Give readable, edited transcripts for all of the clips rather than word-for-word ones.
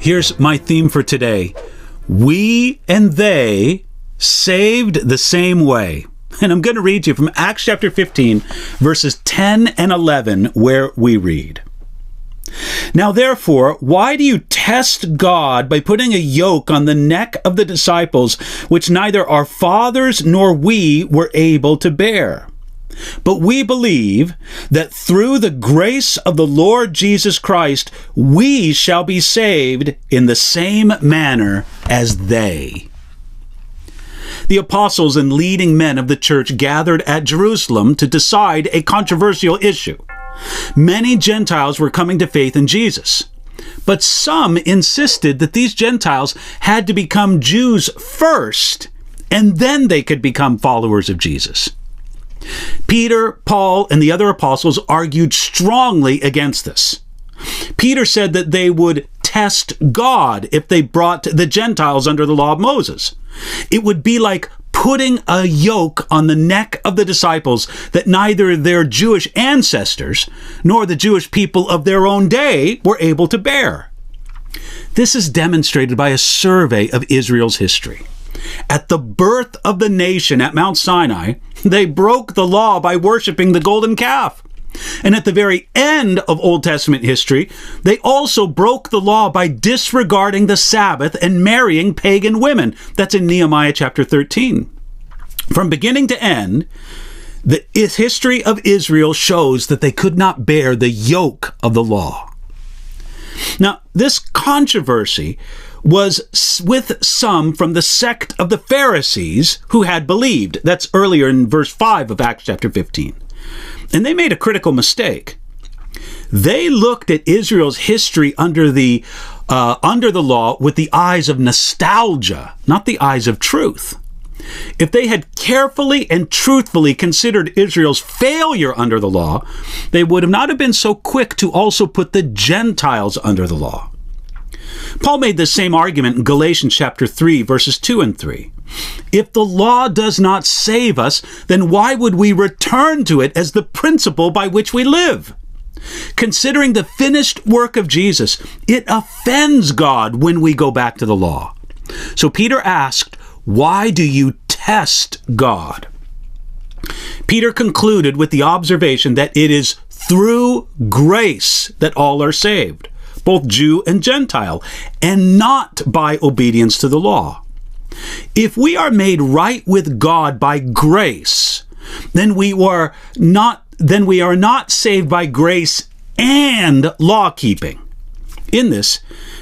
Here's my theme for today. We and they saved the same way. And I'm going to read you from Acts chapter 15, verses 10 and 11, where we read, "Now therefore, why do you test God by putting a yoke on the neck of the disciples, which neither our fathers nor we were able to bear? But we believe that through the grace of the Lord Jesus Christ, we shall be saved in the same manner as they." The apostles and leading men of the church gathered at Jerusalem to decide a controversial issue. Many Gentiles were coming to faith in Jesus, but some insisted that these Gentiles had to become Jews first, and then they could become followers of Jesus. Peter, Paul, and the other apostles argued strongly against this. Peter said that they would test God if they brought the Gentiles under the law of Moses. It would be like putting a yoke on the neck of the disciples that neither their Jewish ancestors nor the Jewish people of their own day were able to bear. This is demonstrated by a survey of Israel's history. At the birth of the nation at Mount Sinai, they broke the law by worshiping the golden calf. And at the very end of Old Testament history, they also broke the law by disregarding the Sabbath and marrying pagan women. That's in Nehemiah chapter 13. From beginning to end, the history of Israel shows that they could not bear the yoke of the law. Now, this controversy was with some from the sect of the Pharisees who had believed. That's earlier in verse 5 of Acts chapter 15. And they made a critical mistake. They looked at Israel's history under the law with the eyes of nostalgia, not the eyes of truth. If they had carefully and truthfully considered Israel's failure under the law, they would not have been so quick to also put the Gentiles under the law. Paul made the same argument in Galatians chapter 3, verses 2 and 3. If the law does not save us, then why would we return to it as the principle by which we live? Considering the finished work of Jesus, it offends God when we go back to the law. So Peter asked, "Why do you test God?" Peter concluded with the observation that it is through grace that all are saved, both Jew and Gentile, and not by obedience to the law. If we are made right with God by grace, then we are not saved by grace and law-keeping. In this,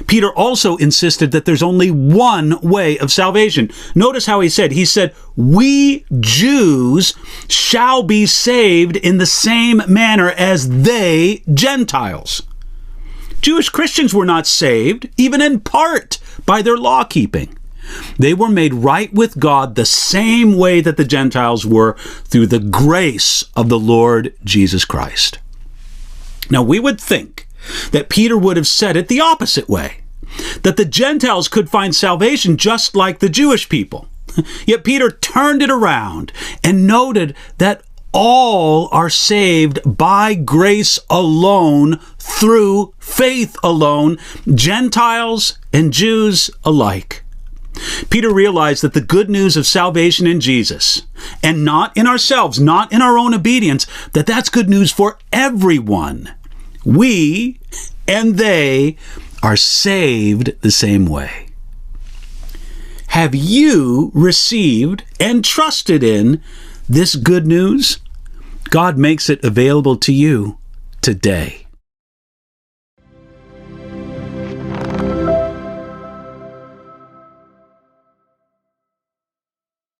Peter also insisted that there's only one way of salvation. Notice how he said, "We Jews shall be saved in the same manner as they Gentiles." Jewish Christians were not saved, even in part, by their law-keeping. They were made right with God the same way that the Gentiles were, through the grace of the Lord Jesus Christ. Now, we would think that Peter would have said it the opposite way, that the Gentiles could find salvation just like the Jewish people. Yet Peter turned it around and noted that all are saved by grace alone, through faith alone, Gentiles and Jews alike. Peter realized that the good news of salvation in Jesus, and not in ourselves, not in our own obedience, that's good news for everyone. We and they are saved the same way. Have you received and trusted in this good news? God makes it available to you today.